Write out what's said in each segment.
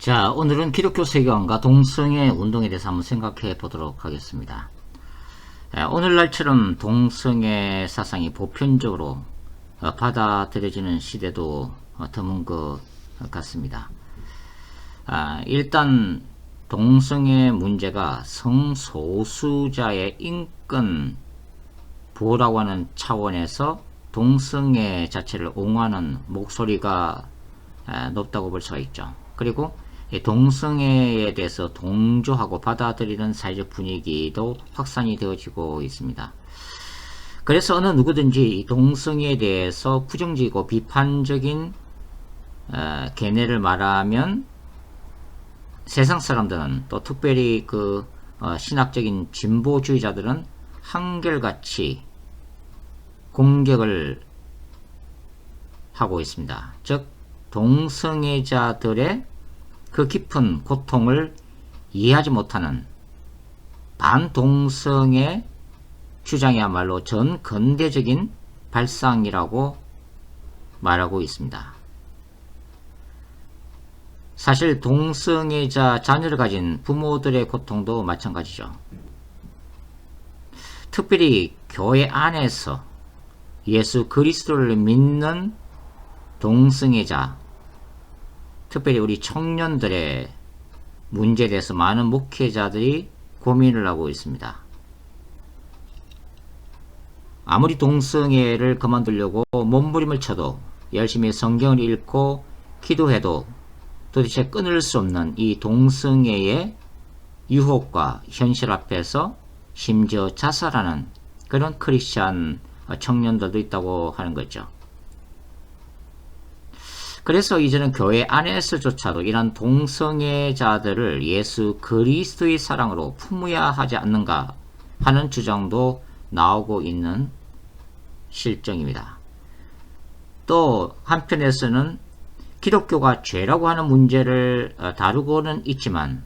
자, 오늘은 기독교 세계관과 동성애 운동에 대해서 한번 생각해 보도록 하겠습니다. 오늘날처럼 동성애 사상이 보편적으로 받아들여지는 시대도 드문 것 같습니다. 일단 동성애 문제가 성소수자의 인권 보호라고 하는 차원에서 동성애 자체를 옹호하는 목소리가 높다고 볼 수가 있죠. 그리고 동성애에 대해서 동조하고 받아들이는 사회적 분위기도 확산이 되어지고 있습니다. 그래서 어느 누구든지 동성애에 대해서 부정적이고 비판적인 견해를 말하면 세상 사람들은, 또 특별히 신학적인 진보주의자들은 한결같이 공격을 하고 있습니다. 즉 동성애자들의 그 깊은 고통을 이해하지 못하는 반동성애 주장이야말로 전 근대적인 발상이라고 말하고 있습니다. 사실 동성애자 자녀를 가진 부모들의 고통도 마찬가지죠. 특별히 교회 안에서 예수 그리스도를 믿는 동성애자, 특별히 우리 청년들의 문제에 대해서 많은 목회자들이 고민을 하고 있습니다. 아무리 동성애를 그만두려고 몸부림을 쳐도, 열심히 성경을 읽고 기도해도 도대체 끊을 수 없는 이 동성애의 유혹과 현실 앞에서 심지어 자살하는 그런 크리스찬 청년들도 있다고 하는 거죠. 그래서 이제는 교회 안에서조차도 이런 동성애자들을 예수 그리스도의 사랑으로 품어야 하지 않는가 하는 주장도 나오고 있는 실정입니다. 또 한편에서는 기독교가 죄라고 하는 문제를 다루고는 있지만,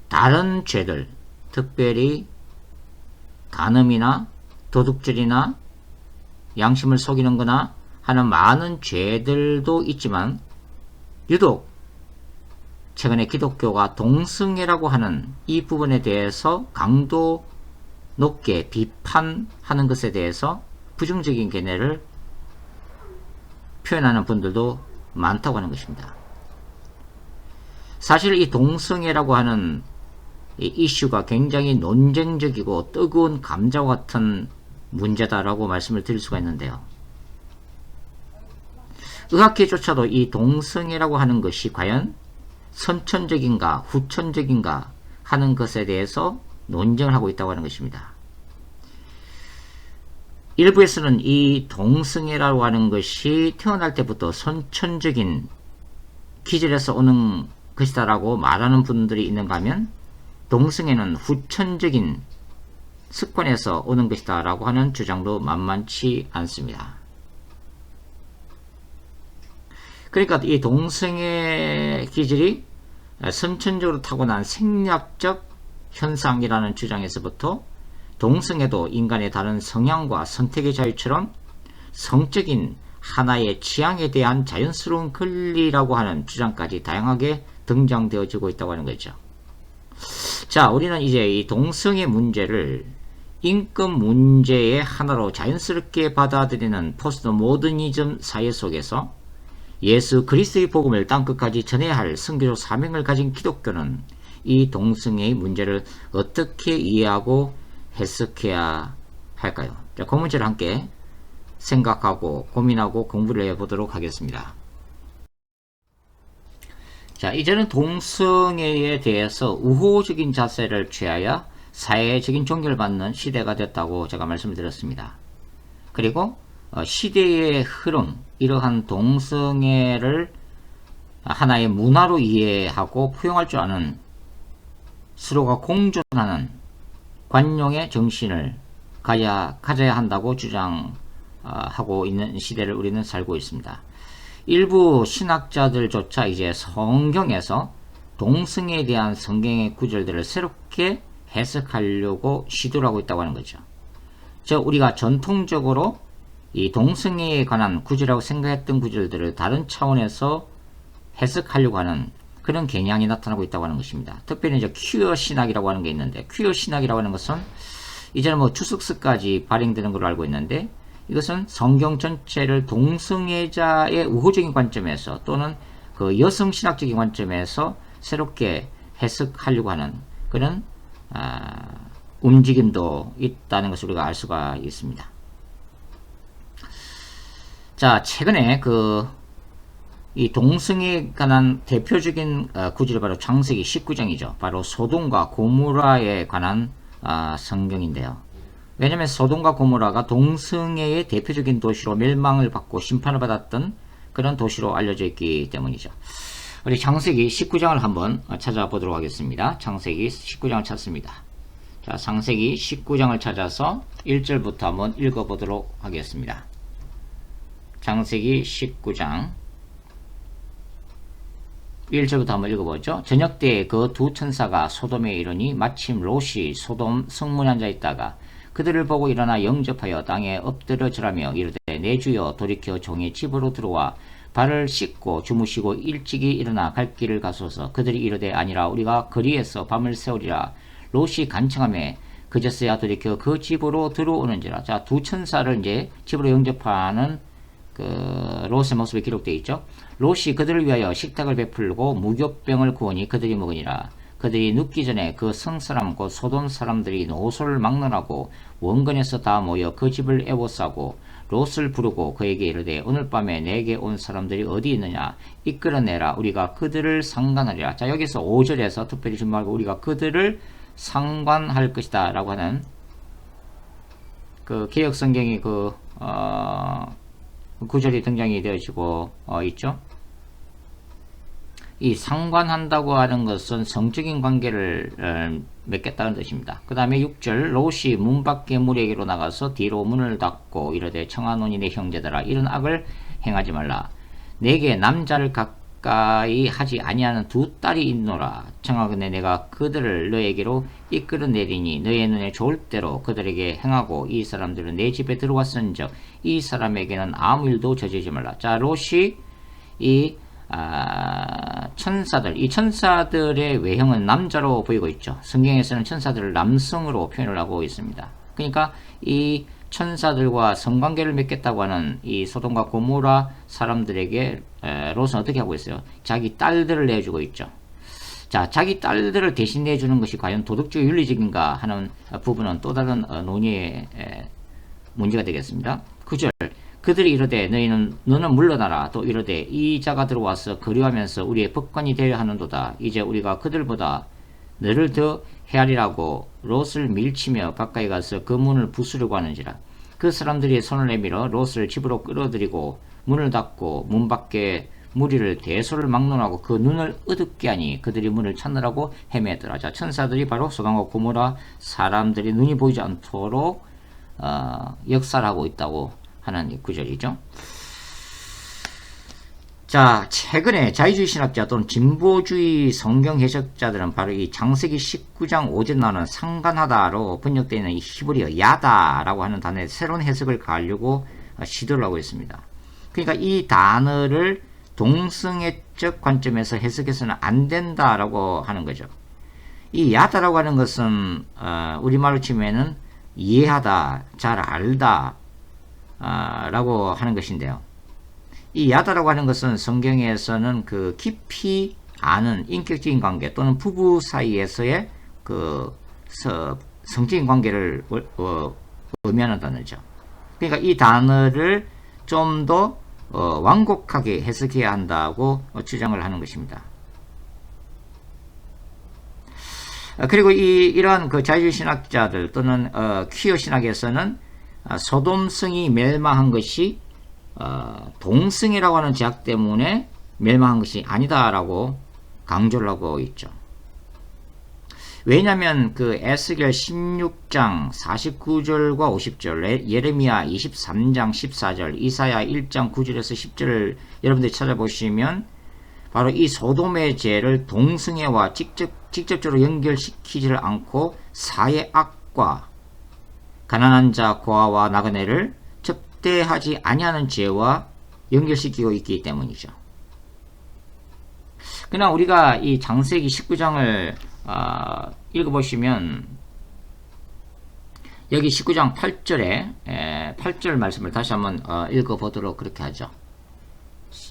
다른 죄들, 특별히 간음이나 도둑질이나 양심을 속이는 거나 하는 많은 죄들도 있지만, 유독 최근에 기독교가 동성애라고 하는 이 부분에 대해서 강도 높게 비판하는 것에 대해서 부정적인 견해를 표현하는 분들도 많다고 하는 것입니다. 사실 이 동성애라고 하는 이 이슈가 굉장히 논쟁적이고 뜨거운 감자와 같은 문제다라고 말씀을 드릴 수가 있는데요. 의학계조차도 이 동성애라고 하는 것이 과연 선천적인가 후천적인가 하는 것에 대해서 논쟁을 하고 있다고 하는 것입니다. 일부에서는 이 동성애라고 하는 것이 태어날 때부터 선천적인 기질에서 오는 것이다 라고 말하는 분들이 있는가 하면, 동성애는 후천적인 습관에서 오는 것이다 라고 하는 주장도 만만치 않습니다. 그러니까 이 동성애 기질이 선천적으로 타고난 생략적 현상이라는 주장에서부터, 동성애도 인간의 다른 성향과 선택의 자유처럼 성적인 하나의 취향에 대한 자연스러운 권리라고 하는 주장까지 다양하게 등장되어지고 있다고 하는 거죠. 자, 우리는 이제 이 동성애 문제를 인권 문제의 하나로 자연스럽게 받아들이는 포스트 모더니즘 사회 속에서 예수 그리스도의 복음을 땅끝까지 전해야 할 선교적 사명을 가진 기독교는 이 동성애의 문제를 어떻게 이해하고 해석해야 할까요? 자, 그 문제를 함께 생각하고 고민하고 공부를 해보도록 하겠습니다. 자, 이제는 동성애에 대해서 우호적인 자세를 취하여 사회적인 존경을 받는 시대가 됐다고 제가 말씀을 드렸습니다. 그리고 시대의 흐름, 이러한 동성애를 하나의 문화로 이해하고 포용할 줄 아는, 서로가 공존하는 관용의 정신을 가져야 한다고 주장하고 있는 시대를 우리는 살고 있습니다. 일부 신학자들조차 이제 성경에서 동성애에 대한 성경의 구절들을 새롭게 해석하려고 시도를 하고 있다고 하는 거죠. 즉 우리가 전통적으로 이 동성애에 관한 구절이라고 생각했던 구절들을 다른 차원에서 해석하려고 하는 그런 경향이 나타나고 있다고 하는 것입니다. 특별히 이제 퀴어 신학이라고 하는 게 있는데, 퀴어 신학이라고 하는 것은 이제는 뭐 주석서까지 발행되는 걸로 알고 있는데, 이것은 성경 전체를 동성애자의 우호적인 관점에서 또는 그 여성 신학적인 관점에서 새롭게 해석하려고 하는 그런 움직임도 있다는 것을 우리가 알 수가 있습니다. 자, 최근에 이 동성애에 관한 대표적인 구절이 바로 창세기 19장이죠. 바로 소돔과 고모라에 관한 성경인데요. 왜냐하면 소돔과 고모라가 동성애의 대표적인 도시로 멸망을 받고 심판을 받았던 그런 도시로 알려져 있기 때문이죠. 우리 창세기 19장을 한번 찾아보도록 하겠습니다. 창세기 19장을 찾습니다. 자, 창세기 19장을 찾아서 1절부터 한번 읽어보도록 하겠습니다. 창세기 19장 1절부터 한번 읽어보죠. 저녁 때에 그 두 천사가 소돔에 이르니 마침 롯이 소돔 성문에 앉아 있다가 그들을 보고 일어나 영접하여 땅에 엎드려 절하며 이르되 내 주여 돌이켜 종의 집으로 들어와 발을 씻고 주무시고 일찍이 일어나 갈 길을 가소서. 그들이 이르되 아니라 우리가 거리에서 밤을 새우리라. 롯이 간청하며 그제서야 돌이켜 그 집으로 들어오는지라. 자, 두 천사를 이제 집으로 영접하는 롯의 모습이 기록되어 있죠. 롯이 그들을 위하여 식탁을 베풀고 무교병을 구우니 그들이 먹으니라. 그들이 눕기 전에 그 성사람 곧 소돔 사람들이 노소를 막론하고 원근에서 다 모여 그 집을 애워싸고 롯을 부르고 그에게 이르되 오늘 밤에 내게 온 사람들이 어디 있느냐 이끌어내라. 우리가 그들을 상관하리라. 자, 여기서 5절에서 특별히 주목하고 우리가 그들을 상관할 것이다 라고 하는 개역성경이 구절이 등장이 되어지고 있죠. 이 상관한다고 하는 것은 성적인 관계를 맺겠다는 뜻입니다. 그 다음에 6절 롯이 문 밖에 무리에게로 나가서 뒤로 문을 닫고 이르되 청하노니 내 형제들아 이런 악을 행하지 말라. 내게 남자를 가까이 하지 아니하는 두 딸이 있노라. 청하건대 내가 그들을 너에게로 이끌어내리니 너의 눈에 좋을 대로 그들에게 행하고 이 사람들은 내 집에 들어왔은즉 이 사람에게는 아무 일도 저지르지 말라. 자, 롯이 이 천사들의 외형은 남자로 보이고 있죠. 성경에서는 천사들을 남성으로 표현을 하고 있습니다. 그러니까 이 천사들과 성관계를 맺겠다고 하는 이 소돔과 고모라 사람들에게 롯은 어떻게 하고 있어요? 자기 딸들을 내주고 있죠. 자, 자기 딸들을 대신 내주는 것이 과연 도덕적 윤리적인가 하는 부분은 또 다른 논의의 문제가 되겠습니다. 9절 그들이 이르되 너는 물러나라. 또 이르되 이 자가 들어와서 거류하면서 우리의 법관이 되어야 하는도다. 이제 우리가 그들보다 너를 더 헤아리라고 롯을 밀치며 가까이 가서 그 문을 부수려고 하는지라. 그 사람들이 손을 내밀어 롯을 집으로 끌어들이고 문을 닫고 문 밖에 무리를 대소를 막론하고 그 눈을 어둡게 하니 그들이 문을 찾느라고 헤매더라. 자, 천사들이 바로 소돔과 고모라 사람들이 눈이 보이지 않도록 역사하고 있다고 하는 구절이죠. 자, 최근에 자유주의 신학자 또는 진보주의 성경 해석자들은 바로 이 창세기 19장 5절 나오는 상관하다로 번역되어 있는 이 히브리어 야다라고 하는 단어의 새로운 해석을 가하려고 시도를 하고 있습니다. 그러니까 이 단어를 동성애적 관점에서 해석해서는 안 된다라고 하는 거죠. 이 야다라고 하는 것은 우리말로 치면은 이해하다, 잘 알다 라고 하는 것인데요. 이 야다라고 하는 것은 성경에서는 깊이 아는 인격적인 관계 또는 부부 사이에서의 성적인 관계를 의미하는 단어죠. 그러니까 이 단어를 좀 더 완곡하게 해석해야 한다고 주장을 하는 것입니다. 그리고 이러한 자유주의 신학자들 또는 퀴어 신학에서는 소돔성이 멸망한 것이 동성애라고 하는 제약 때문에 멸망한 것이 아니다라고 강조를 하고 있죠. 왜냐하면 에스겔 16장 49절과 50절, 예레미야 23장 14절, 이사야 1장 9절에서 10절을 여러분들이 찾아보시면 바로 이 소돔의 죄를 동성애와 직접적으로 연결시키지를 않고 사의 악과 가난한 자, 고아와 나그네를 접대하지 아니하는 죄와 연결시키고 있기 때문이죠. 그러나 우리가 이 창세기 19장을 읽어보시면 여기 19장 8절에 8절 말씀을 다시 한번 읽어보도록 그렇게 하죠.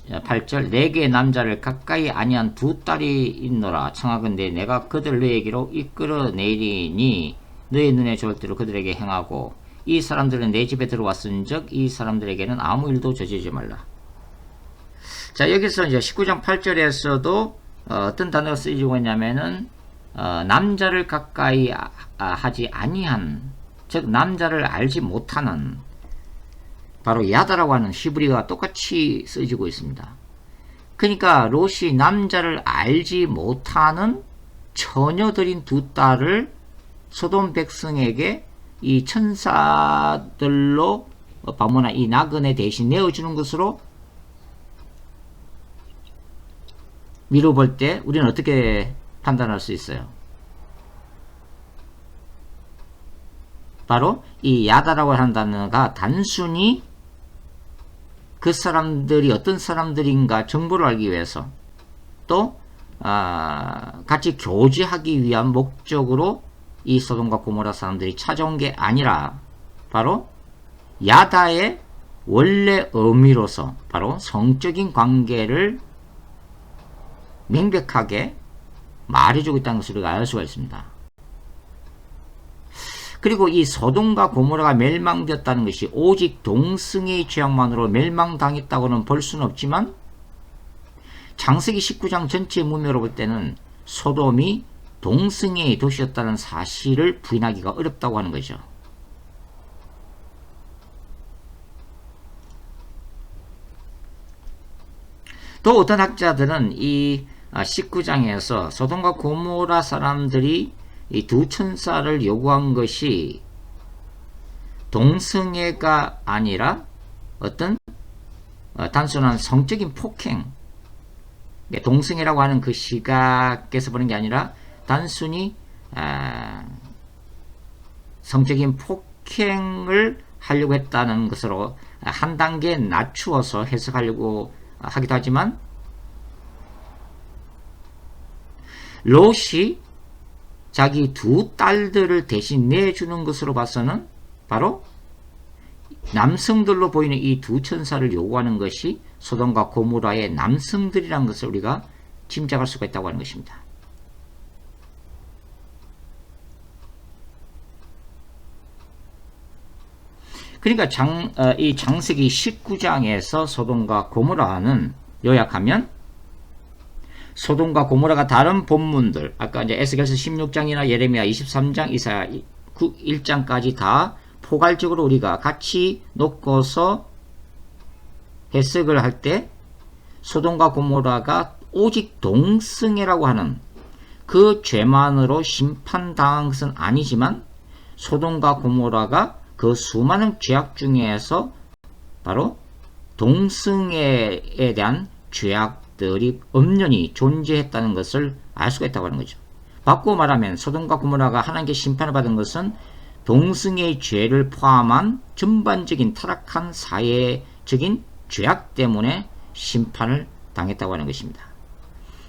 8절 내게 남자를 가까이 아니한 두 딸이 있노라. 청하건대 내가 그들 너에게로 이끌어내리니 너의 눈에 좋을 대로 그들에게 행하고 이 사람들은 내 집에 들어왔은즉 이 사람들에게는 아무 일도 저지르지 말라. 자, 여기서 이제 19장 8절에서도 어떤 단어가 쓰이고 있냐면은 남자를 가까이 하지 아니한, 즉 남자를 알지 못하는, 바로 야다라고 하는 히브리어가 똑같이 쓰여지고 있습니다. 그러니까 롯이 남자를 알지 못하는 처녀들인 두 딸을 소돔 백성에게 이 천사들로 바모나 이 나그네 대신 내어주는 것으로 미뤄볼 때 우리는 어떻게 판단할 수 있어요? 바로 이 야다라고 하는 단어가 단순히 그 사람들이 어떤 사람들인가 정보를 알기 위해서 또 같이 교제하기 위한 목적으로 이 소돔과 고모라 사람들이 찾아온 게 아니라 바로 야다의 원래 의미로서 바로 성적인 관계를 명백하게 말해주고 있다는 것을 우리가 알 수가 있습니다. 그리고 이 소돔과 고모라가 멸망되었다는 것이 오직 동승의 죄악만으로 멸망당했다고는 볼 수는 없지만 창세기 19장 전체 문맥으로 볼 때는 소돔이 동승의 도시였다는 사실을 부인하기가 어렵다고 하는 거죠. 또 어떤 학자들은 이 19장에서 소돔과 고모라 사람들이 이 두 천사를 요구한 것이 동성애가 아니라 어떤 단순한 성적인 폭행, 동성애라고 하는 그 시각에서 보는 게 아니라 단순히 성적인 폭행을 하려고 했다는 것으로 한 단계 낮추어서 해석하려고 하기도 하지만, 롯이 자기 두 딸들을 대신 내주는 것으로 봐서는 바로 남성들로 보이는 이 두 천사를 요구하는 것이 소돔과 고모라의 남성들이라는 것을 우리가 짐작할 수가 있다고 하는 것입니다. 그러니까 이 창세기 19장에서 소돔과 고모라는 요약하면 소돔과 고모라가 다른 본문들, 아까 이제 에스겔서 16장이나 예레미야 23장, 이사야 1장까지 다 포괄적으로 우리가 같이 놓고서 해석을 할 때 소돔과 고모라가 오직 동성애라고 하는 그 죄만으로 심판당한 것은 아니지만 소돔과 고모라가 그 수많은 죄악 중에서 바로 동성애에 대한 죄악들이 엄연히 존재했다는 것을 알 수가 있다고 하는 거죠. 바꾸어 말하면 소돔과 고모라가 하나님께 심판을 받은 것은 동성애의 죄를 포함한 전반적인 타락한 사회적인 죄악 때문에 심판을 당했다고 하는 것입니다.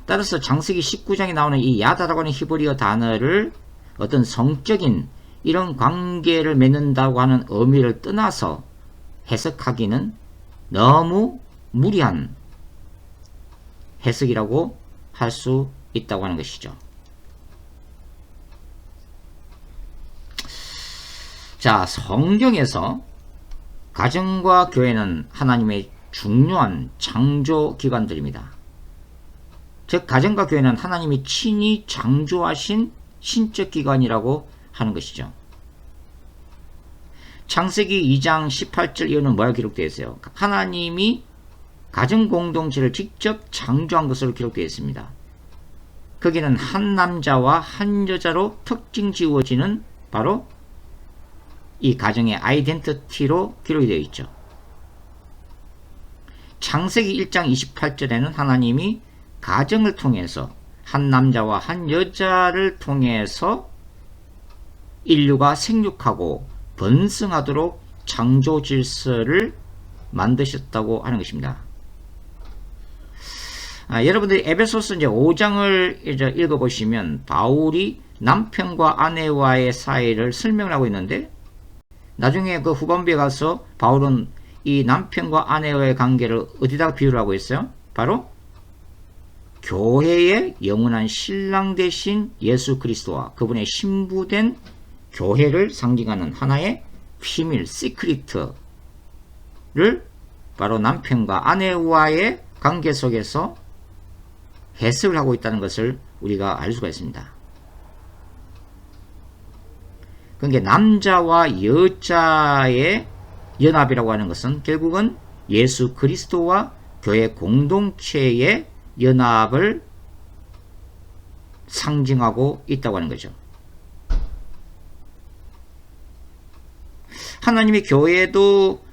따라서 창세기 19장에 나오는 이 야다라고 하는 히브리어 단어를 어떤 성적인 이런 관계를 맺는다고 하는 의미를 떠나서 해석하기는 너무 무리한 해석이라고 할 수 있다고 하는 것이죠. 자, 성경에서 가정과 교회는 하나님의 중요한 창조 기관들입니다. 즉 가정과 교회는 하나님이 친히 창조하신 신적 기관이라고 하는 것이죠. 창세기 2장 18절 이후는 뭐라고 기록되어 있어요? 하나님이 가정 공동체를 직접 창조한 것으로 기록되어 있습니다. 거기는 한 남자와 한 여자로 특징 지어지는 바로 이 가정의 아이덴티티로 기록이 되어 있죠. 창세기 1장 28절에는 하나님이 가정을 통해서 한 남자와 한 여자를 통해서 인류가 생육하고 번성하도록 창조 질서를 만드셨다고 하는 것입니다. 여러분들이 에베소서 이제 5장을 이제 읽어보시면 바울이 남편과 아내와의 사이를 설명을 하고 있는데, 나중에 그 후반부에 가서 바울은 이 남편과 아내와의 관계를 어디다가 비유를 하고 있어요? 바로 교회의 영원한 신랑 되신 예수 그리스도와 그분의 신부된 교회를 상징하는 하나의 비밀, 시크리트를 바로 남편과 아내와의 관계 속에서 해석을 하고 있다는 것을 우리가 알 수가 있습니다. 그러니까 남자와 여자의 연합이라고 하는 것은 결국은 예수 그리스도와 교회 공동체의 연합을 상징하고 있다고 하는 거죠. 하나님이 교회도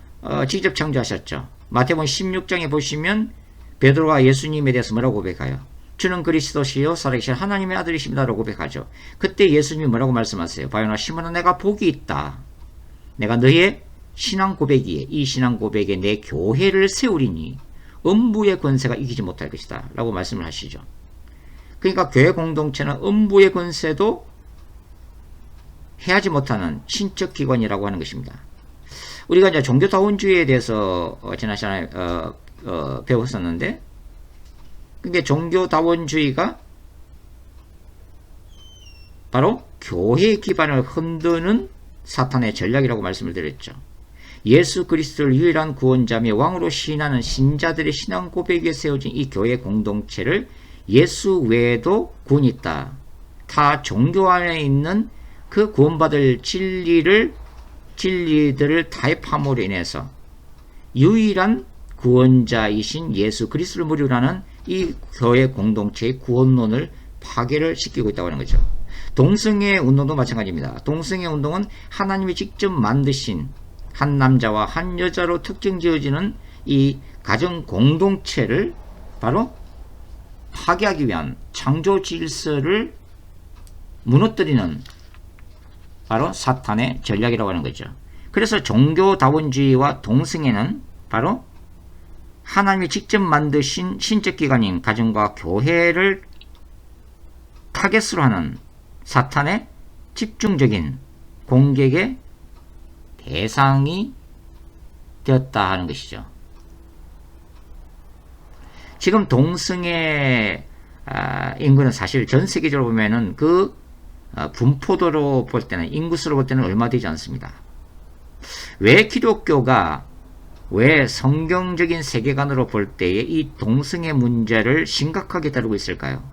직접 창조하셨죠. 마태복음 16장에 보시면 베드로가 예수님에 대해서 뭐라고 고백해요? 주는 그리스도시요 살아계신 하나님의 아들이십니다라고 고백하죠. 그때 예수님이 뭐라고 말씀하세요? 바요나 시몬아, 내가 복이 있다. 내가 너의 신앙 고백이에, 이 신앙 고백에 내 교회를 세우리니 음부의 권세가 이기지 못할 것이다 라고 말씀을 하시죠. 그러니까 교회 공동체는 음부의 권세도 해하지 못하는 신적 기관이라고 하는 것입니다. 우리가 이제 종교다원주의에 대해서 지난 시간에 배웠었는데, 그게 종교다원주의가 바로 교회의 기반을 흔드는 사탄의 전략이라고 말씀을 드렸죠. 예수 그리스도를 유일한 구원자며 왕으로 시인하는 신자들의 신앙 고백에 세워진 이 교회 공동체를 예수 외에도 구원이 있다, 타 종교 안에 있는 그 구원받을 진리들을 타협함으로 인해서 유일한 구원자이신 예수 그리스도를 무리로 하는 이 교회 공동체의 구원론을 파괴를 시키고 있다고 하는 거죠. 동성애 운동도 마찬가지입니다. 동성애 운동은 하나님이 직접 만드신 한 남자와 한 여자로 특정 지어지는 이 가정 공동체를 바로 파괴하기 위한 창조 질서를 무너뜨리는 바로 사탄의 전략이라고 하는 거죠. 그래서 종교다원주의와 동성애는 바로 하나님이 직접 만드신 신적 기관인 가정과 교회를 타겟으로 하는 사탄의 집중적인 공격의 대상이 되었다 하는 것이죠. 지금 동성애 인구는 사실 전 세계적으로 보면은 그 분포도로 볼 때는, 인구수로 볼 때는 얼마 되지 않습니다. 왜 기독교가 왜 성경적인 세계관으로 볼 때에 이 동성애 문제를 심각하게 다루고 있을까요?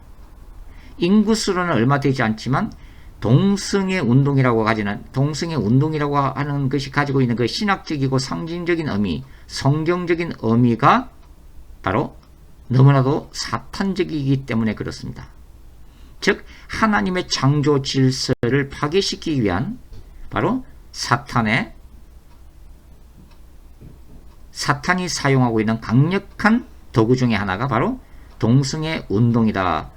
인구수로는 얼마 되지 않지만 동성애 운동이라고 하는 것이 가지고 있는 그 신학적이고 상징적인 의미, 성경적인 의미가 바로 너무나도 사탄적이기 때문에 그렇습니다. 즉 하나님의 창조 질서를 파괴시키기 위한 바로 사탄이 사용하고 있는 강력한 도구 중에 하나가 바로 동성애 운동이다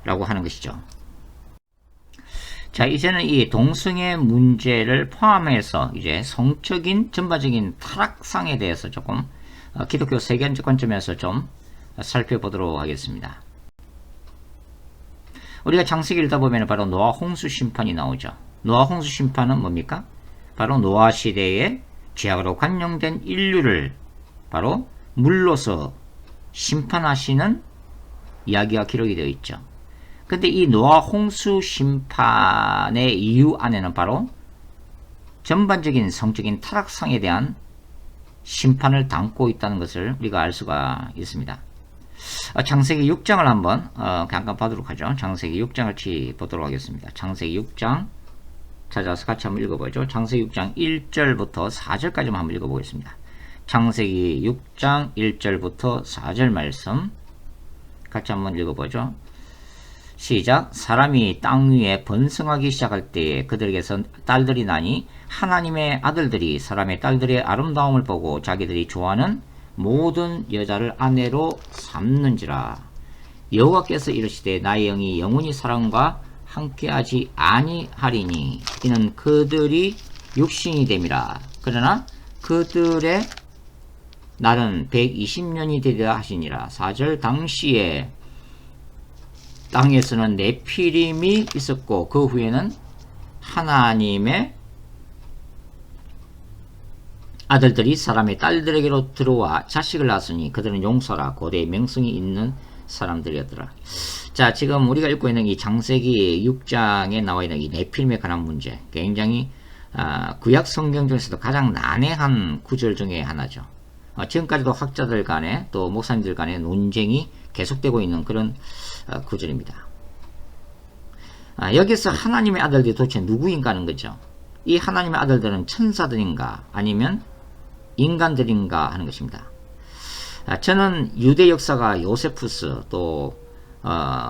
라고 하는 것이죠. 자, 이제는 이 동성애 문제를 포함해서 이제 성적인 전반적인 타락상에 대해서 조금 기독교 세계관적 관점에서 좀 살펴보도록 하겠습니다. 우리가 창세기 읽다 보면 바로 노아 홍수 심판이 나오죠. 노아 홍수 심판은 뭡니까? 바로 노아 시대에 죄악으로 관영된 인류를 바로 물로서 심판하시는 이야기가 기록이 되어 있죠. 근데 이 노아 홍수 심판의 이유 안에는 바로 전반적인 성적인 타락상에 대한 심판을 담고 있다는 것을 우리가 알 수가 있습니다. 창세기 6장을 한번 잠깐 보도록 하죠. 창세기 6장을 보도록 하겠습니다. 창세기 6장 찾아서 같이 한번 읽어보죠. 창세기 6장 1절부터 4절까지만 한번 읽어보겠습니다. 창세기 6장 1절부터 4절 말씀 같이 한번 읽어보죠. 시작. 사람이 땅 위에 번성하기 시작할 때에 그들에게서 딸들이 나니 하나님의 아들들이 사람의 딸들의 아름다움을 보고 자기들이 좋아하는 모든 여자를 아내로 삼는지라. 여호와께서 이르시되 나의 영이 영원히 사람과 함께하지 아니하리니 이는 그들이 육신이 됨이라. 그러나 그들의 날은 120년이 되리라 하시니라. 4절 당시에 땅에서는 네피림이 있었고 그 후에는 하나님의 아들들이 사람의 딸들에게로 들어와 자식을 낳았으니 그들은 용서라 고대의 명성이 있는 사람들이었더라. 자, 지금 우리가 읽고 있는 이 창세기 6장에 나와 있는 이 네피림에 관한 문제, 굉장히 구약 성경 중에서도 가장 난해한 구절 중에 하나죠. 지금까지도 학자들 간에 또 목사님들 간에 논쟁이 계속되고 있는 그런 구절입니다. 여기서 하나님의 아들들이 도대체 누구인가 하는 거죠. 이 하나님의 아들들은 천사들인가 아니면 인간들인가 하는 것입니다. 저는 유대 역사가 요세푸스 또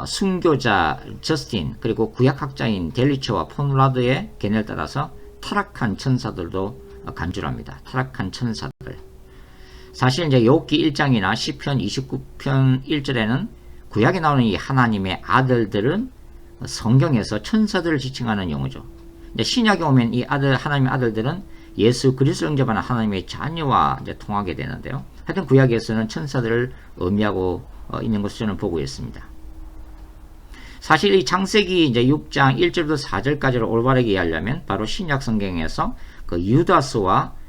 순교자 저스틴 그리고 구약학자인 델리처와 폰라드의 견해를 따라서 타락한 천사들도 간주합니다. 타락한 천사들. 사실 이제 욥기 1장이나 시편 29편 1절에는 구약에 나오는 이 하나님의 아들들은 성경에서 천사들을 지칭하는 용어죠. 이제 신약에 오면 이 하나님의 아들들은 예수 그리스도 영접하는 하나님의 자녀와 이제 통하게 되는데요. 하여튼 구약에서는 천사들을 의미하고 있는 것을 저는 보고 있습니다. 사실 이 창세기 이제 6장 1절부터 4절까지를 올바르게 이해하려면 바로 신약 성경에서 그 유다스와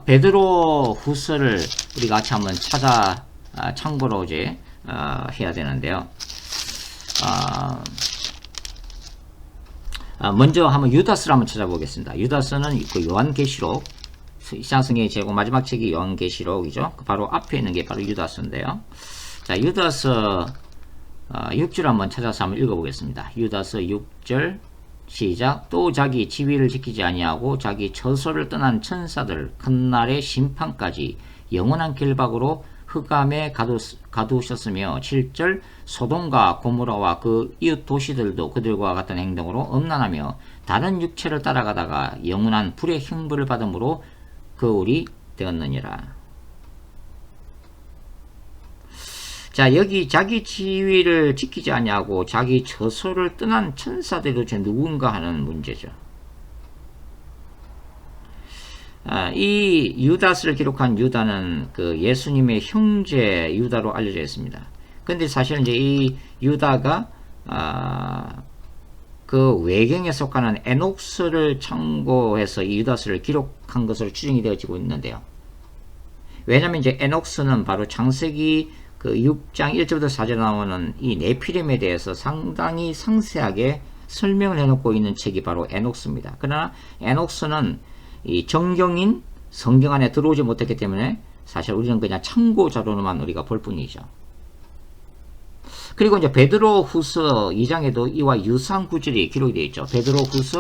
베드로 후서를 우리가 같이 한번 찾아 참고로 이제 해야 되는데요. 먼저 한번 유다스를 한번 찾아보겠습니다. 유다스는 그 요한계시록, 신약성경의 제고 마지막 책이 요한계시록이죠. 바로 앞에 있는 게 바로 유다스인데요. 자, 유다스 6절 한번 찾아서 한번 읽어보겠습니다. 유다스 6절 시작. 또 자기 지위를 지키지 아니하고 자기 처소를 떠난 천사들 큰 날의 심판까지 영원한 결박으로 흑암에 가두셨으며 7절 소돔과 고모라와 그 이웃 도시들도 그들과 같은 행동으로 음란하며 다른 육체를 따라가다가 영원한 불의 형벌을 받음으로 거울이 되었느니라. 자, 여기 자기 지위를 지키지 아니하고 자기 처소를 떠난 천사들이 도대체 누군가 하는 문제죠. 이 유다스를 기록한 유다는 그 예수님의 형제 유다로 알려져 있습니다. 근데 사실 이제 이 유다가 그 외경에 속하는 에녹스를 참고해서 이 유다스를 기록한 것으로 추정이 되어지고 있는데요. 왜냐하면 이제 에녹스는 바로 창세기 그 6장 1절부터 4절에 나오는 이 네피림에 대해서 상당히 상세하게 설명을 해놓고 있는 책이 바로 에녹스입니다. 그러나 에녹스는 이 정경인 성경 안에 들어오지 못했기 때문에 사실 우리는 그냥 참고 자료로만 우리가 볼 뿐이죠. 그리고 이제 베드로 후서 2장에도 이와 유사한 구절이 기록이 되어 있죠. 베드로 후서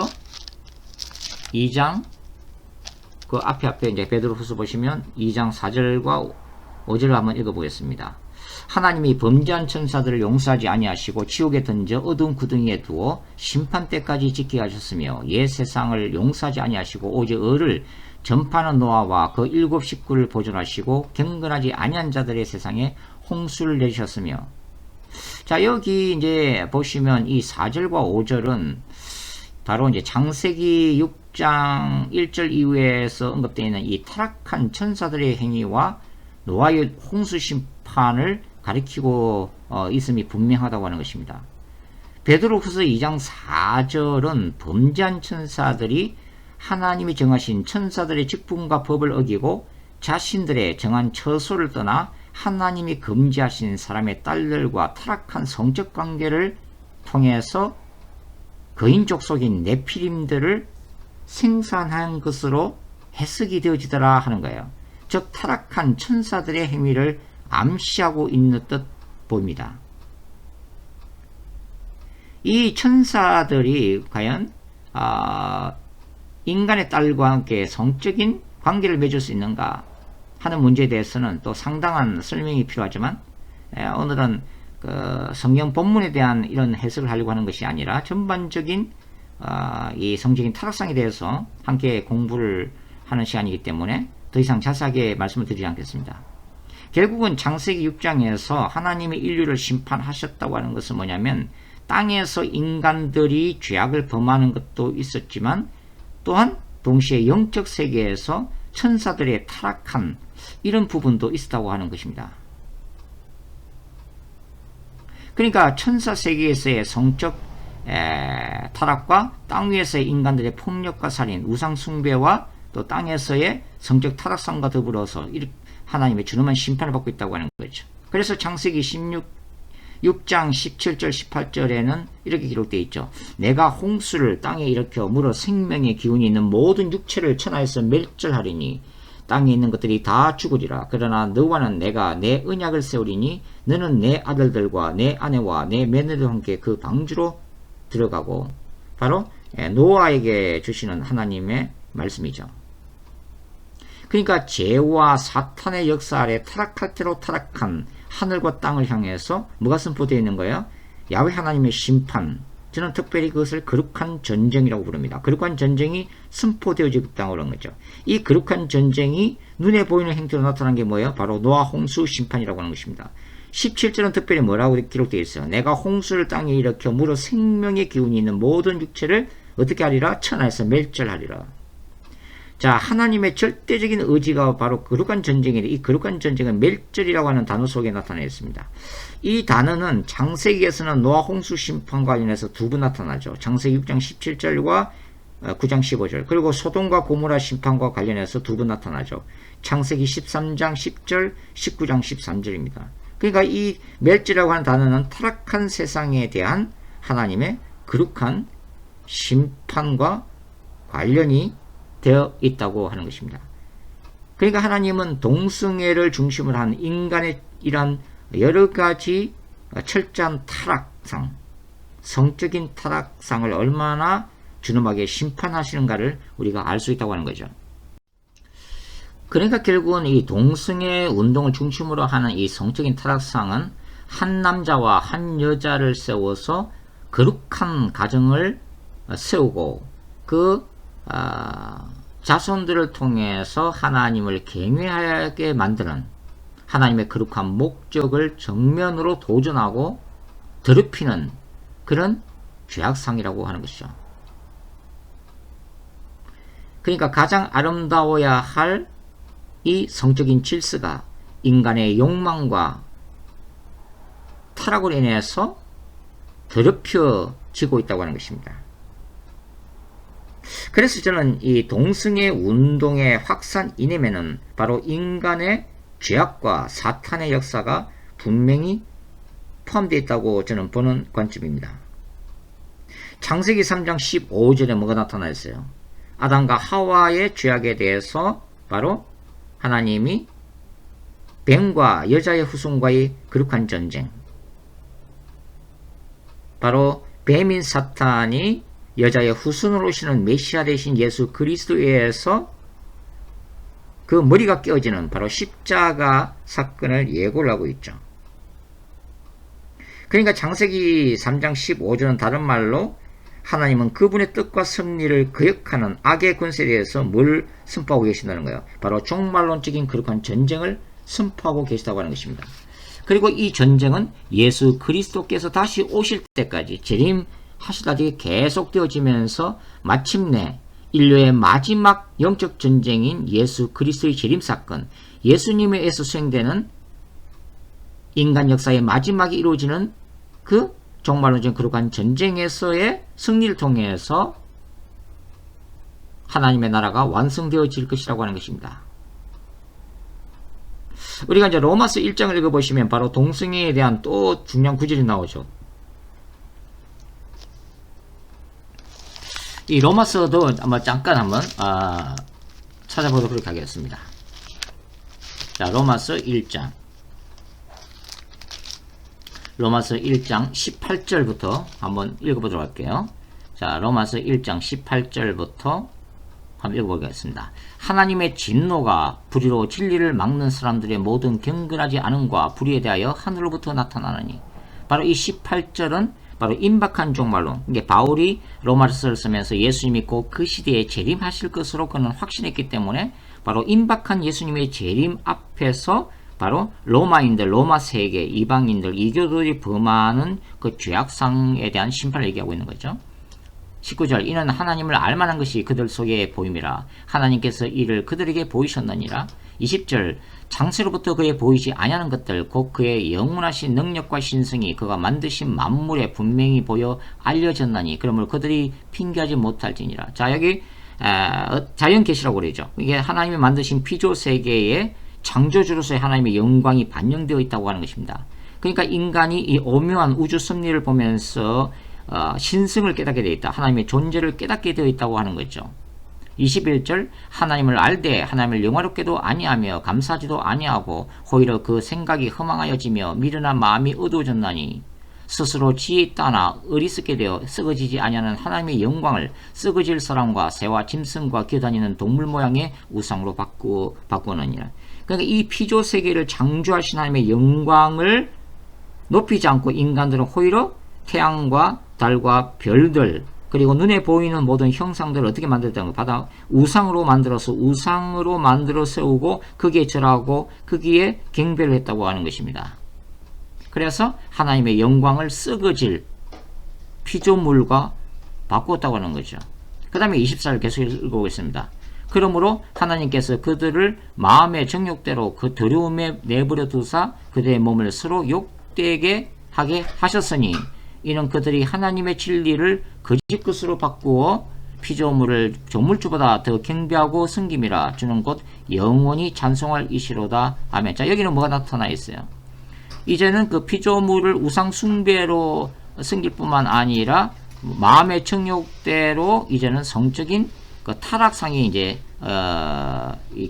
2장 그 앞에 이제 베드로 후서 보시면 2장 4절과 5절을 한번 읽어보겠습니다. 하나님이 범죄한 천사들을 용서하지 아니하시고 지옥에 던져 어두운 구덩이에 두어 심판 때까지 지키게 하셨으며 옛 세상을 용서하지 아니하시고 오직 을을 전파하는 노아와 그 7 식구를 보존하시고 경건하지 아니한 자들의 세상에 홍수를 내리셨으며. 자, 여기 이제 보시면 이 4절과 5절은 바로 이제 창세기 6장 1절 이후에서 언급되어 있는 이 타락한 천사들의 행위와 노아의 홍수 심판을 가리키고 있음이 분명하다고 하는 것입니다. 베드로후서 2장 4절은 범죄한 천사들이 하나님이 정하신 천사들의 직분과 법을 어기고 자신들의 정한 처소를 떠나 하나님이 금지하신 사람의 딸들과 타락한 성적 관계를 통해서 거인 족속인 네피림들을 생산한 것으로 해석이 되어지더라 하는 거예요. 즉 타락한 천사들의 행위를 암시하고 있는 듯 보입니다. 이 천사들이 과연 인간의 딸과 함께 성적인 관계를 맺을 수 있는가 하는 문제에 대해서는 또 상당한 설명이 필요하지만 오늘은 그 성경 본문에 대한 이런 해석을 하려고 하는 것이 아니라 전반적인 이 성적인 타락상에 대해서 함께 공부를 하는 시간이기 때문에 더 이상 자세하게 말씀을 드리지 않겠습니다. 결국은 창세기 6장에서 하나님의 인류를 심판하셨다고 하는 것은 뭐냐면 땅에서 인간들이 죄악을 범하는 것도 있었지만 또한 동시에 영적 세계에서 천사들의 타락한 이런 부분도 있었다고 하는 것입니다. 그러니까 천사 세계에서의 성적 타락과 땅 위에서의 인간들의 폭력과 살인, 우상 숭배와 또 땅에서의 성적 타락성과 더불어서 하나님의 준엄한 심판을 받고 있다고 하는 거죠. 그래서 창세기 6장 17절 18절에는 이렇게 기록되어 있죠. 내가 홍수를 땅에 일으켜 물어 생명의 기운이 있는 모든 육체를 천하에서 멸절하리니 땅에 있는 것들이 다 죽으리라. 그러나 너와는 내가 내 언약을 세우리니 너는 내 아들들과 내 아내와 내 며느리와 함께 그 방주로 들어가고, 바로 노아에게 주시는 하나님의 말씀이죠. 그러니까 죄와 사탄의 역사 아래 타락할 대로 타락한 하늘과 땅을 향해서 뭐가 선포되어 있는 거예요? 야훼 하나님의 심판. 저는 특별히 그것을 거룩한 전쟁이라고 부릅니다. 거룩한 전쟁이 선포되어지고 있다고 그런 거죠. 이 거룩한 전쟁이 눈에 보이는 행태로 나타난 게 뭐예요? 바로 노아 홍수 심판이라고 하는 것입니다. 17절은 특별히 뭐라고 기록되어 있어요? 내가 홍수를 땅에 일으켜 물어 생명의 기운이 있는 모든 육체를 어떻게 하리라? 천하에서 멸절하리라. 자, 하나님의 절대적인 의지가 바로 거룩한 전쟁인데, 이 거룩한 전쟁은 멸절이라고 하는 단어 속에 나타나 있습니다. 이 단어는 창세기에서는 노아 홍수 심판과 관련해서 두 번 나타나죠. 창세기 6장 17절과 9장 15절, 그리고 소돔과 고모라 심판과 관련해서 두 번 나타나죠. 창세기 13장 10절, 19장 13절입니다. 그러니까 이 멸절이라고 하는 단어는 타락한 세상에 대한 하나님의 거룩한 심판과 관련이 되어 있다고 하는 것입니다. 그러니까 하나님은 동성애를 중심으로 한 인간의 이러한 여러 가지 철저한 타락상, 성적인 타락상을 얼마나 준엄하게 심판하시는가를 우리가 알 수 있다고 하는 거죠. 그러니까 결국은 이 동성애 운동을 중심으로 하는 이 성적인 타락상은 한 남자와 한 여자를 세워서 거룩한 가정을 세우고 그 자손들을 통해서 하나님을 경외하게 만드는 하나님의 거룩한 목적을 정면으로 도전하고 더럽히는 그런 죄악상이라고 하는 것이죠. 그러니까 가장 아름다워야 할 이 성적인 질서가 인간의 욕망과 타락으로 인해서 더럽혀지고 있다고 하는 것입니다. 그래서 저는 이 동성애 운동의 확산 이념에는 바로 인간의 죄악과 사탄의 역사가 분명히 포함되어 있다고 저는 보는 관점입니다. 창세기 3장 15절에 뭐가 나타나 있어요? 아담과 하와의 죄악에 대해서 바로 하나님이 뱀과 여자의 후손과의 거룩한 전쟁, 바로 뱀인 사탄이 여자의 후손으로 오시는 메시아 되신 예수 그리스도에 의해서 그 머리가 깨어지는 바로 십자가 사건을 예고를 하고 있죠. 그러니까 창세기 3장 15절은 다른 말로 하나님은 그분의 뜻과 섭리를 거역하는 악의 권세에 대해서 뭘 선포하고 계신다는 거예요. 바로 종말론적인 거룩한 전쟁을 선포하고 계시다고 하는 것입니다. 그리고 이 전쟁은 예수 그리스도께서 다시 오실 때까지 재림하시다지 계속되어지면서 마침내 인류의 마지막 영적 전쟁인 예수 그리스도의 재림사건, 예수님에 의해서 수행되는 인간 역사의 마지막이 이루어지는 그 종말론적인 거룩한 전쟁에서의 승리를 통해서 하나님의 나라가 완성되어질 것이라고 하는 것입니다. 우리가 이제 로마서 1장을 읽어보시면 바로 동성애에 대한 또 중요한 구절이 나오죠. 이 로마서도 한번 잠깐 한번 찾아보도록 하겠습니다. 자, 로마서 1장 18절부터 한번 읽어보도록 할게요. 자, 로마서 1장 18절부터 한번 읽어보겠습니다. 하나님의 진노가 불의로 진리를 막는 사람들의 모든 경건하지 않음과 불의에 대하여 하늘로부터 나타나느니, 바로 이 18절은 바로 임박한 종말론, 이게 바울이 로마서를 쓰면서 예수님이 곧 그 시대에 재림하실 것으로 그는 확신했기 때문에 바로 임박한 예수님의 재림 앞에서 바로 로마인들, 로마 세계, 이방인들, 이교도들이 범하는 그 죄악상에 대한 심판을 얘기하고 있는 거죠. 19절, 이는 하나님을 알만한 것이 그들 속에 보임이라. 하나님께서 이를 그들에게 보이셨느니라. 20절 창세로부터 그에 보이지 아니하는 것들 곧 그의 영원하신 능력과 신성이 그가 만드신 만물에 분명히 보여 알려졌나니 그러므로 그들이 핑계하지 못할지니라. 자, 여기 자연 계시라고 그러죠. 이게 하나님이 만드신 피조 세계의 창조주로서의 하나님의 영광이 반영되어 있다고 하는 것입니다. 그러니까 인간이 이 오묘한 우주 섭리를 보면서 신성을 깨닫게 되어 있다. 하나님의 존재를 깨닫게 되어 있다고 하는 거죠. 21절 하나님을 알되 하나님을 영화롭게도 아니하며 감사하지도 아니하고 오히려 그 생각이 허망하여지며 미련한 마음이 어두워졌나니 스스로 지혜 있다나 어리석게 되어 썩어지지 아니하는 하나님의 영광을 썩어질 사람과 새와 짐승과 기어다니는 동물 모양의 우상으로 바꾸느니라. 그러니까 이 피조 세계를 창조하신 하나님의 영광을 높이지 않고 인간들은 오히려 태양과 달과 별들 그리고 눈에 보이는 모든 형상들을 어떻게 만들었다는 거 우상으로 만들어 세우고 거기에 절하고 거기에 경배를 했다고 하는 것입니다. 그래서 하나님의 영광을 썩어질 피조물과 바꾸었다고 하는 거죠. 그 다음에 24절 계속 읽어보겠습니다. 그러므로 하나님께서 그들을 마음의 정욕대로 그 더러움에 내버려 두사 그들의 몸을 서로 욕되게 하게 하셨으니 이는 그들이 하나님의 진리를 거짓 것으로 바꾸어 피조물을 조물주보다 더 경배하고 섬김이라. 주는 곧 영원히 찬송할 이시로다. 아멘. 자, 여기는 뭐가 나타나 있어요? 이제는 그 피조물을 우상 숭배로 섬길 뿐만 아니라 마음의 정욕대로 이제는 성적인 그 타락상이 이제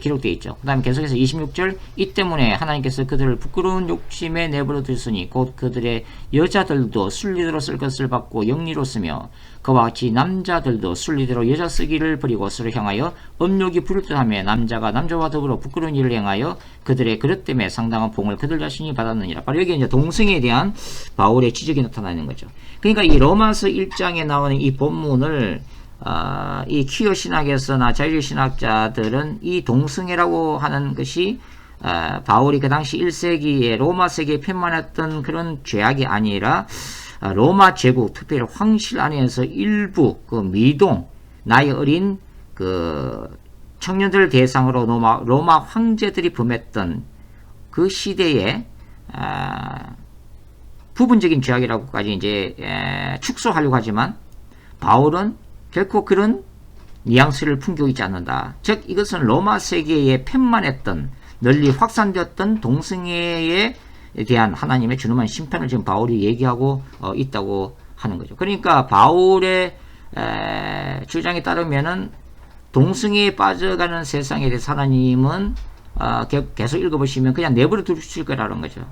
기록되어 있죠. 그 다음에 계속해서 26절 이 때문에 하나님께서 그들을 부끄러운 욕심에 내버려 두셨으니 곧 그들의 여자들도 순리대로 쓸 것을 받고 영리로 쓰며 그와 같이 남자들도 순리대로 여자 쓰기를 버리고 서로 향하여 업욕이 부를 듯하며 남자가 남자와 더불어 부끄러운 일을 행하여 그들의 그릇 때문에 상당한 봉을 그들 자신이 받았느니라. 바로 여기 이제 동성에 대한 바울의 지적이 나타나는 거죠. 그러니까 이 로마서 1장에 나오는 이 본문을 이 퀴어 신학에서나 자유주의 신학자들은 이 동성애라고 하는 것이 바울이 그 당시 1세기에 로마 세계에 편만했던 그런 죄악이 아니라 로마 제국 특별히 황실 안에서 일부 그 미동 나이 어린 그 청년들을 대상으로 로마 황제들이 범했던 그 시대에 부분적인 죄악이라고까지 이제 축소하려고 하지만 바울은 결코 그런 뉘앙스를 풍기고 있지 않는다. 즉 이것은 로마 세계에 편만했던 널리 확산되었던 동성애에 대한 하나님의 준엄한 심판을 지금 바울이 얘기하고 있다고 하는 거죠. 그러니까 바울의 주장에 따르면은 동성애에 빠져가는 세상에 대해서 하나님은 계속 읽어보시면 그냥 내버려 두실 거라는 거죠.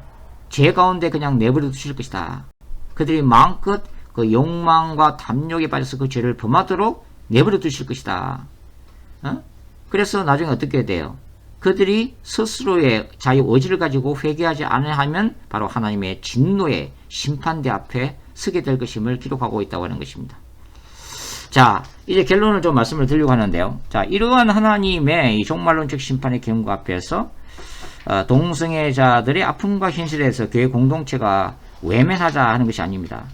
죄 가운데 그냥 내버려 두실 것이다. 그들이 마음껏 그 욕망과 탐욕에 빠져서 그 죄를 범하도록 내버려 두실 것이다. 그래서 나중에 어떻게 돼요? 그들이 스스로의 자유 의지를 가지고 회개하지 않으면 바로 하나님의 진노의 심판대 앞에 서게 될 것임을 기록하고 있다고 하는 것입니다. 자, 이제 결론을 좀 말씀을 드리려고 하는데요. 자, 이러한 하나님의 이 종말론적 심판의 경고 앞에서 동성애자들의 아픔과 현실에서 교회 공동체가 외면하자 하는 것이 아닙니다.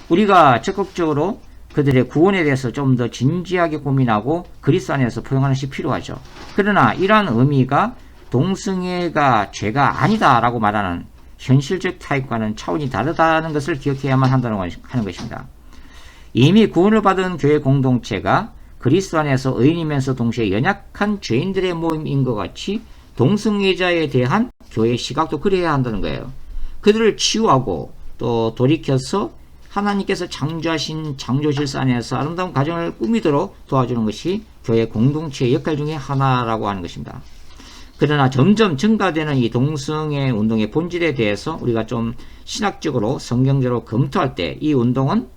우리가 적극적으로 그들의 구원에 대해서 좀 더 진지하게 고민하고 그리스도 안에서 포용하는 것이 필요하죠. 그러나 이러한 의미가 동성애가 죄가 아니다라고 말하는 현실적 타입과는 차원이 다르다는 것을 기억해야만 한다는 하는 것입니다. 이미 구원을 받은 교회 공동체가 그리스도 안에서 의인이면서 동시에 연약한 죄인들의 모임인 것 같이 동성애자에 대한 교회의 시각도 그래야 한다는 거예요. 그들을 치유하고 또 돌이켜서 하나님께서 창조하신 창조질서 안에서 아름다운 가정을 꾸미도록 도와주는 것이 교회 공동체의 역할 중에 하나라고 하는 것입니다. 그러나 점점 증가되는 이 동성애 운동의 본질에 대해서 우리가 좀 신학적으로 성경적으로 검토할 때 이 운동은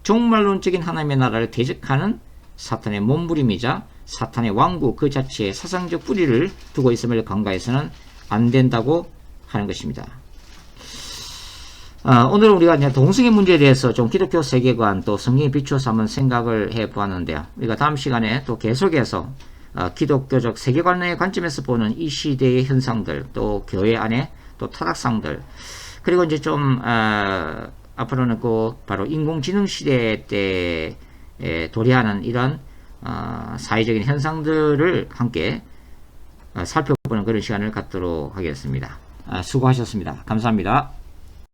종말론적인 하나님의 나라를 대적하는 사탄의 몸부림이자 사탄의 왕국 그 자체의 사상적 뿌리를 두고 있음을 간과해서는 안 된다고 하는 것입니다. 오늘은 우리가 이제 동성애 문제에 대해서 좀 기독교 세계관 또 성경에 비추어서 한번 생각을 해 보았는데요. 우리가 다음 시간에 또 계속해서 기독교적 세계관의 관점에서 보는 이 시대의 현상들 또 교회 안에 또 타락상들 그리고 이제 좀 앞으로는 그 바로 인공지능 시대 때 도래하는 이런 사회적인 현상들을 함께 살펴보는 그런 시간을 갖도록 하겠습니다. 수고하셨습니다. 감사합니다.